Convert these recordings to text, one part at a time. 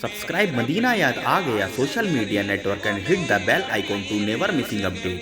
Subscribe Madina Yaad aa gaya social media network and hit the bell icon to never missing update.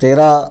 13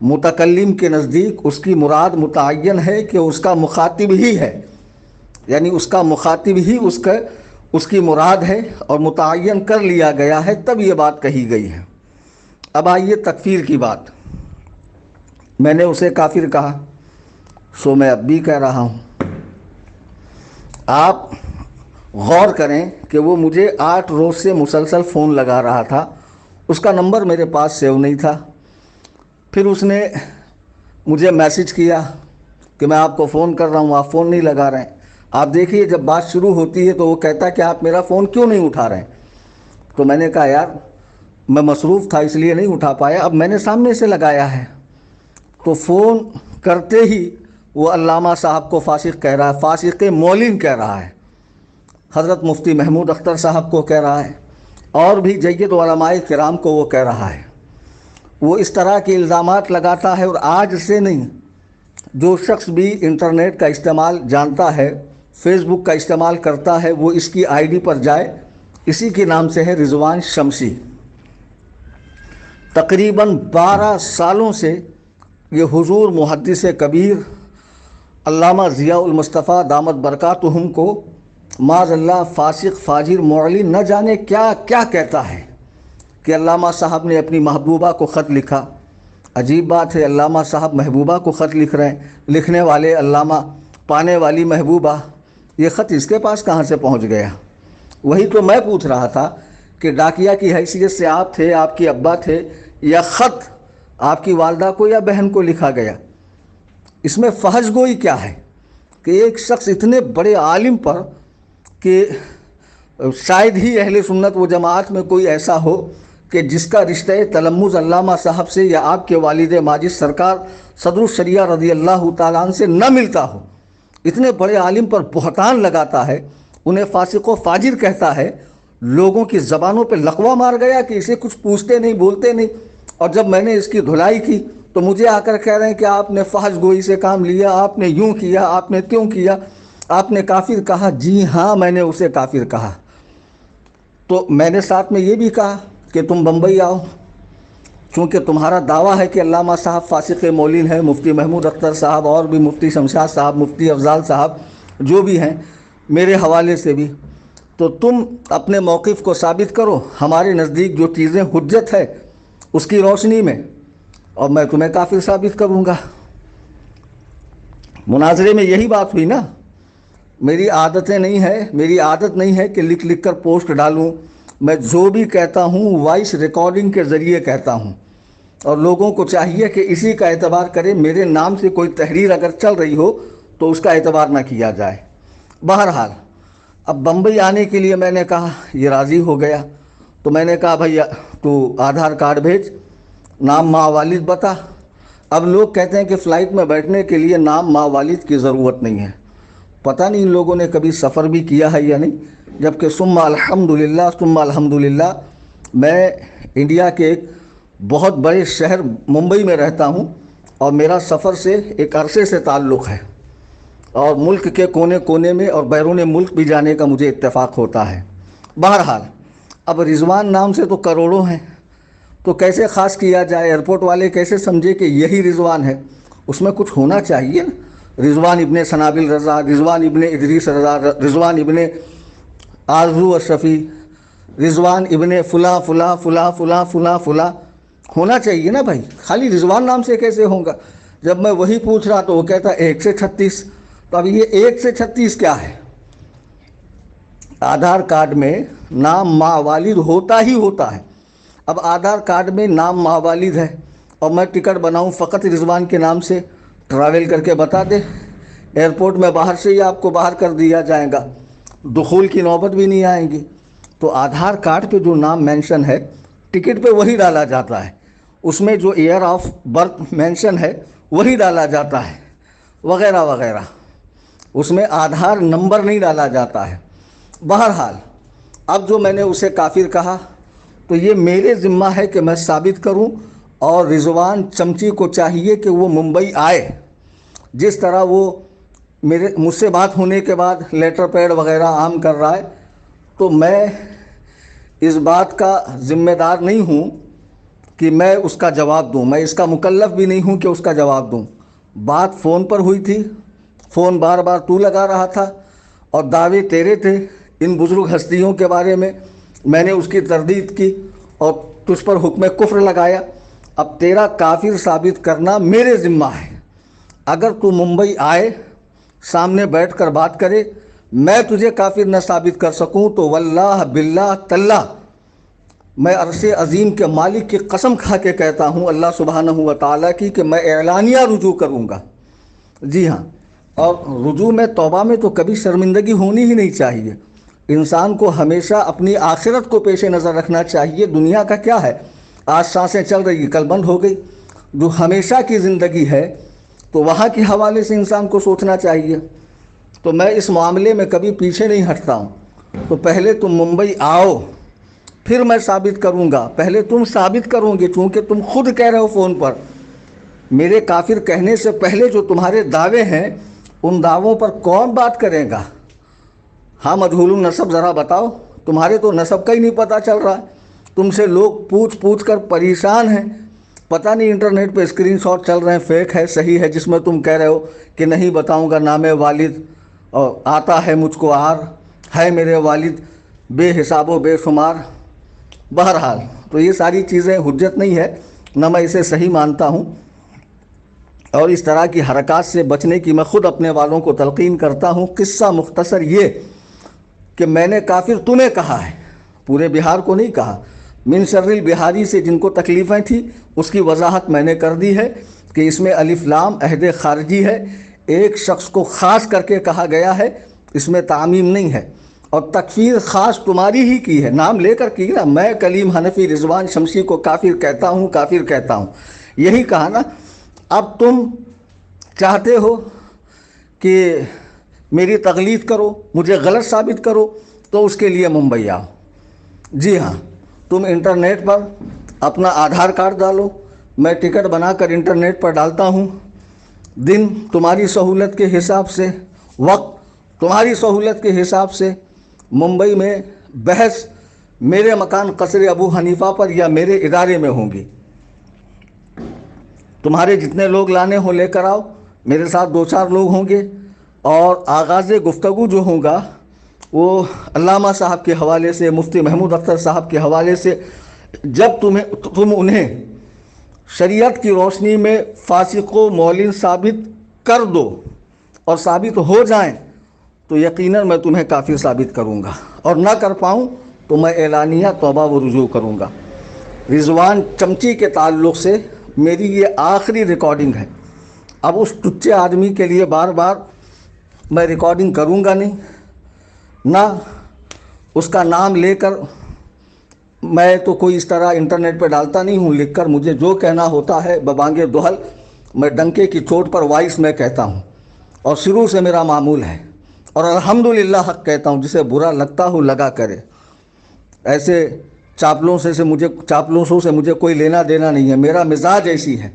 متکلم کے نزدیک اس کی مراد متعین ہے کہ اس کا مخاطب ہی ہے، یعنی اس کا مخاطب ہی اس کی مراد ہے اور متعین کر لیا گیا ہے، تب یہ بات کہی گئی ہے۔ اب آئیے تکفیر کی بات۔ میں نے اسے کافر کہا، سو میں اب بھی کہہ رہا ہوں۔ آپ غور کریں کہ وہ مجھے 8 روز سے مسلسل فون لگا رہا تھا، اس کا نمبر میرے پاس سیو نہیں تھا۔ پھر اس نے مجھے میسج کیا کہ میں آپ کو فون کر رہا ہوں، آپ فون نہیں لگا رہے ہیں۔ آپ دیکھیے جب بات شروع ہوتی ہے تو وہ کہتا ہے کہ آپ میرا فون کیوں نہیں اٹھا رہے ہیں؟ تو میں نے کہا یار میں مصروف تھا اس لیے نہیں اٹھا پایا، اب میں نے سامنے سے لگایا ہے۔ تو فون کرتے ہی وہ علامہ صاحب کو فاسق کہہ رہا ہے، فاسق مولن کہہ رہا ہے، حضرت مفتی محمود اختر صاحب کو کہہ رہا ہے، اور بھی جید علماء کرام کو وہ کہہ رہا ہے۔ وہ اس طرح کے الزامات لگاتا ہے، اور آج سے نہیں، جو شخص بھی انٹرنیٹ کا استعمال جانتا ہے، فیس بک کا استعمال کرتا ہے، وہ اس کی آئی ڈی پر جائے، اسی کے نام سے ہے رضوان شمسی۔ تقریباً 12 سالوں سے یہ حضور محدث کبیر علامہ ضیاء المصطفیٰ دامت برکاتہم کو معاذ اللہ فاسق فاجر معلن نہ جانے کیا کیا کہتا ہے کہ علامہ صاحب نے اپنی محبوبہ کو خط لکھا۔ عجیب بات ہے، علامہ صاحب محبوبہ کو خط لکھ رہے ہیں، لکھنے والے علامہ، پانے والی محبوبہ، یہ خط اس کے پاس کہاں سے پہنچ گیا؟ وہی تو میں پوچھ رہا تھا کہ ڈاکیہ کی حیثیت سے آپ تھے، آپ کی ابا تھے، یا خط آپ کی والدہ کو یا بہن کو لکھا گیا؟ اس میں فحش گوئی کیا ہے کہ ایک شخص اتنے بڑے عالم پر، کہ شاید ہی اہل سنت و جماعت میں کوئی ایسا ہو کہ جس کا رشتہ تلمذ علامہ صاحب سے یا آپ کے والد ماجد سرکار صدر الشریعہ رضی اللہ تعالیٰ عنہ سے نہ ملتا ہو، اتنے بڑے عالم پر بہتان لگاتا ہے، انہیں فاسق و فاجر کہتا ہے، لوگوں کی زبانوں پہ لقوہ مار گیا کہ اسے کچھ پوچھتے نہیں، بولتے نہیں۔ اور جب میں نے اس کی دھلائی کی تو مجھے آ کر کہہ رہے ہیں کہ آپ نے فحش گوئی سے کام لیا، آپ نے یوں کیا، آپ نے تیوں کیا، آپ نے کافر کہا۔ جی ہاں، میں نے اسے کافر کہا۔ تو میں نے ساتھ میں یہ بھی کہا کہ تم بمبئی آؤ، چونکہ تمہارا دعویٰ ہے کہ علامہ صاحب فاسق مولین ہے، مفتی محمود اختر صاحب اور بھی مفتی شمشاد صاحب، مفتی افضال صاحب جو بھی ہیں میرے حوالے سے بھی، تو تم اپنے موقف کو ثابت کرو، ہمارے نزدیک جو چیزیں حجت ہے اس کی روشنی میں، اور میں تمہیں کافر ثابت کروں گا۔ مناظرے میں یہی بات ہوئی نا۔ میری عادت نہیں ہے کہ لکھ لکھ کر پوسٹ ڈالوں، میں جو بھی کہتا ہوں وائس ریکارڈنگ کے ذریعے کہتا ہوں، اور لوگوں کو چاہیے کہ اسی کا اعتبار کرے، میرے نام سے کوئی تحریر اگر چل رہی ہو تو اس کا اعتبار نہ کیا جائے۔ بہرحال اب بمبئی آنے کے لیے میں نے کہا، یہ راضی ہو گیا، تو میں نے کہا بھیا تو آدھار کارڈ بھیج، نام ماں والد بتا۔ اب لوگ کہتے ہیں کہ فلائٹ میں بیٹھنے کے لیے نام ماں والد کی ضرورت نہیں ہے، پتہ نہیں ان لوگوں نے کبھی سفر بھی کیا ہے یا نہیں، جبکہ ثم الحمدللہ میں انڈیا کے ایک بہت بڑے شہر ممبئی میں رہتا ہوں، اور میرا سفر سے ایک عرصے سے تعلق ہے، اور ملک کے کونے کونے میں اور بیرون ملک بھی جانے کا مجھے اتفاق ہوتا ہے۔ بہرحال اب رضوان نام سے تو کروڑوں ہیں، تو کیسے خاص کیا جائے؟ ایئرپورٹ والے کیسے سمجھے کہ یہی رضوان ہے؟ اس میں کچھ ہونا چاہیے نا۔ رضوان ابن سنابل رضا، رضوان ابن ادریس رضا، رضوان ابن آرزو اشرفی، رضوان ابن فلاں فلاں فلاں فلاں فلاں فلاں ہونا چاہیے نا بھائی، خالی رضوان نام سے کیسے ہوگا؟ جب میں وہی پوچھ رہا تو وہ کہتا 1 سے 36، تو اب یہ 1 سے 36 کیا ہے؟ آدھار کارڈ میں نام ماں والد ہوتا ہی ہوتا ہے۔ اب آدھار کارڈ میں نام ماں والد ہے، اور میں ٹکٹ بناؤں فقط رضوان کے نام سے، ٹریول کر کے بتا دے، ایئرپورٹ میں باہر سے ہی آپ کو باہر کر دیا جائے گا، دخول کی نوبت بھی نہیں آئے گی۔ تو آدھار کارڈ پہ جو نام مینشن ہے ٹکٹ پہ وہی ڈالا جاتا ہے، اس میں جو ایئر آف برتھ مینشن ہے وہی ڈالا جاتا ہے، وغیرہ وغیرہ، اس میں آدھار نمبر نہیں ڈالا جاتا ہے۔ بہرحال اب جو میں نے اسے کافر کہا تو یہ میرے ذمہ ہے کہ میں ثابت کروں، اور رضوان چمچی کو چاہیے کہ وہ ممبئی آئے، جس طرح وہ مجھ سے بات ہونے کے بعد لیٹر پیڈ وغیرہ عام کر رہا ہے، تو میں اس بات کا ذمہ دار نہیں ہوں کہ میں اس کا جواب دوں، میں اس کا مکلف بھی نہیں ہوں کہ اس کا جواب دوں۔ بات فون پر ہوئی تھی، فون بار بار تو لگا رہا تھا اور دعوے تیرے تھے ان بزرگ ہستیوں کے بارے میں نے اس کی تردید کی اور تجھ پر حکم کفر لگایا۔ اب تیرا کافر ثابت کرنا میرے ذمہ ہے۔ اگر تو ممبئی آئے، سامنے بیٹھ کر بات کرے، میں تجھے کافر نہ ثابت کر سکوں تو واللہ باللہ تاللہ میں عرش عظیم کے مالک کی قسم کھا کے کہتا ہوں، اللہ سبحانہ و تعالیٰ کی، کہ میں اعلانیہ رجوع کروں گا۔ جی ہاں، اور رجوع میں توبہ میں تو کبھی شرمندگی ہونی ہی نہیں چاہیے۔ انسان کو ہمیشہ اپنی آخرت کو پیش نظر رکھنا چاہیے۔ دنیا کا کیا ہے، آج سانسیں چل رہی کل بند ہو گئی۔ جو ہمیشہ کی زندگی ہے تو وہاں کے حوالے سے انسان کو سوچنا چاہیے۔ تو میں اس معاملے میں کبھی پیچھے نہیں ہٹتا ہوں۔ تو پہلے تم ممبئی آؤ، پھر میں ثابت کروں گا۔ پہلے تم ثابت کرو گے، چونکہ تم خود کہہ رہے ہو فون پر۔ میرے کافر کہنے سے پہلے جو تمہارے دعوے ہیں ان دعووں پر کون بات کرے گا؟ ہاں، مجہول النسب ذرا بتاؤ، تمہارے تو نسب کا ہی نہیں پتہ چل رہا ہے۔ تم سے لوگ پوچھ پوچھ کر پریشان ہیں، پتہ نہیں انٹرنیٹ پہ اسکرین شاٹ چل رہے ہیں، فیک ہے صحیح ہے، جس میں تم کہہ رہے ہو کہ نہیں بتاؤں گا نام والد، اور آتا ہے مجھ کو آر، ہے میرے والد بے حساب و بے شمار۔ بہرحال تو یہ ساری چیزیں حجت نہیں ہے، نہ میں اسے صحیح مانتا ہوں، اور اس طرح کی حرکات سے بچنے کی میں خود اپنے والوں کو تلقین کرتا ہوں۔ قصہ مختصر یہ کہ میں نے کافر تمہیں کہا ہے، پورے بہار کو نہیں کہا۔ من شر البہاری سے جن کو تکلیفیں تھیں اس کی وضاحت میں نے کر دی ہے کہ اس میں الف لام عہد خارجی ہے، ایک شخص کو خاص کر کے کہا گیا ہے، اس میں تعمیم نہیں ہے، اور تکفیر خاص تمہاری ہی کی ہے، نام لے کر کی نا۔ میں کلیم حنفی رضوان شمسی کو کافر کہتا ہوں، کافر کہتا ہوں، یہی کہا نا۔ اب تم چاہتے ہو کہ میری تقلید کرو، مجھے غلط ثابت کرو، تو اس کے لیے ممبئی آؤ۔ جی ہاں، تم انٹرنیٹ پر اپنا آدھار کارڈ ڈالو، میں ٹکٹ بنا کر انٹرنیٹ پر ڈالتا ہوں، دن تمہاری سہولت کے حساب سے، وقت تمہاری سہولت کے حساب سے۔ ممبئی میں بحث میرے مکان قصر ابو حنیفہ پر یا میرے ادارے میں ہوں گی۔ تمہارے جتنے لوگ لانے ہوں لے کر آؤ، میرے ساتھ 2-4 لوگ ہوں گے، اور آغاز گفتگو جو ہوگا وہ علامہ صاحب کے حوالے سے، مفتی محمود اختر صاحب کے حوالے سے۔ جب تم انہیں شریعت کی روشنی میں فاسق و معلن ثابت کر دو اور ثابت ہو جائیں تو یقیناً میں تمہیں کافر ثابت کروں گا، اور نہ کر پاؤں تو میں اعلانیہ توبہ و رجوع کروں گا۔ رضوان چمچی کے تعلق سے میری یہ آخری ریکارڈنگ ہے۔ اب اس ٹچے آدمی کے لیے بار بار میں ریکارڈنگ کروں گا نہیں، نہ اس کا نام لے کر میں تو کوئی اس طرح انٹرنیٹ پہ ڈالتا نہیں ہوں لکھ کر۔ مجھے جو کہنا ہوتا ہے ببانگ دہل میں ڈنکے کی چوٹ پر وائس میں کہتا ہوں، اور شروع سے میرا معمول ہے، اور الحمدللہ حق کہتا ہوں، جسے برا لگتا ہو لگا کرے۔ ایسے چاپلوسوں سے مجھے کوئی لینا دینا نہیں ہے، میرا مزاج ایسی ہے۔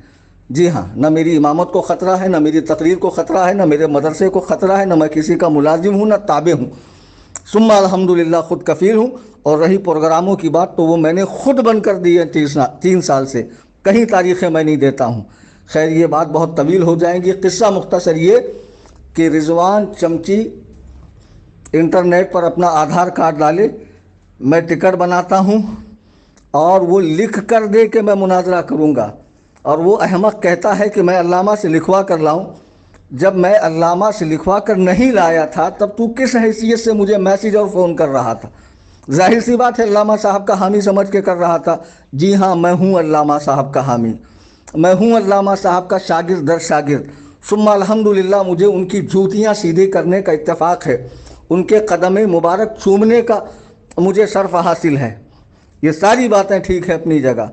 جی ہاں، نہ میری امامت کو خطرہ ہے، نہ میری تقریر کو خطرہ ہے، نہ میرے مدرسے کو خطرہ ہے، نہ میں کسی کا ملازم ہوں، نہ تابع ہوں۔ ثم الحمدللہ خود کفیل ہوں۔ اور رہی پروگراموں کی بات تو وہ میں نے خود بند کر دی ہے 3 سال سے، کہیں تاریخیں میں نہیں دیتا ہوں۔ خیر یہ بات بہت طویل ہو جائیں گی۔ قصہ مختصر یہ کہ رضوان چمچی انٹرنیٹ پر اپنا آدھار کارڈ ڈالے، میں ٹکٹ بناتا ہوں، اور وہ لکھ کر دے کہ میں مناظرہ کروں گا، اور وہ احمق کہتا ہے کہ میں علامہ سے لکھوا کر لاؤں۔ جب میں علامہ سے لکھوا کر نہیں لایا تھا تب تو کس حیثیت سے مجھے میسیج اور فون کر رہا تھا؟ ظاہر سی بات ہے علامہ صاحب کا حامی سمجھ کے کر رہا تھا۔ جی ہاں، میں ہوں علامہ صاحب کا حامی، میں ہوں علامہ صاحب کا شاگرد در شاگرد۔ ثم الحمدللہ مجھے ان کی جوتیاں سیدھی کرنے کا اتفاق ہے، ان کے قدم مبارک چومنے کا مجھے شرف حاصل ہے۔ یہ ساری باتیں ٹھیک ہے اپنی جگہ۔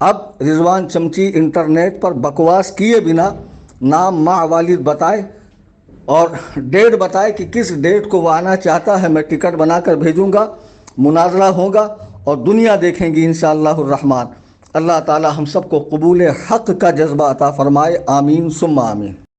اب رضوان چمچی انٹرنیٹ پر بکواس کیے بنا نام ماں والد بتائے اور ڈیٹ بتائے کہ کس ڈیٹ کو وہ آنا چاہتا ہے، میں ٹکٹ بنا کر بھیجوں گا، مناظرہ ہوگا اور دنیا دیکھیں گی انشاءاللہ الرحمن۔ اللہ تعالی ہم سب کو قبول حق کا جذبہ عطا فرمائے، آمین ثم آمین۔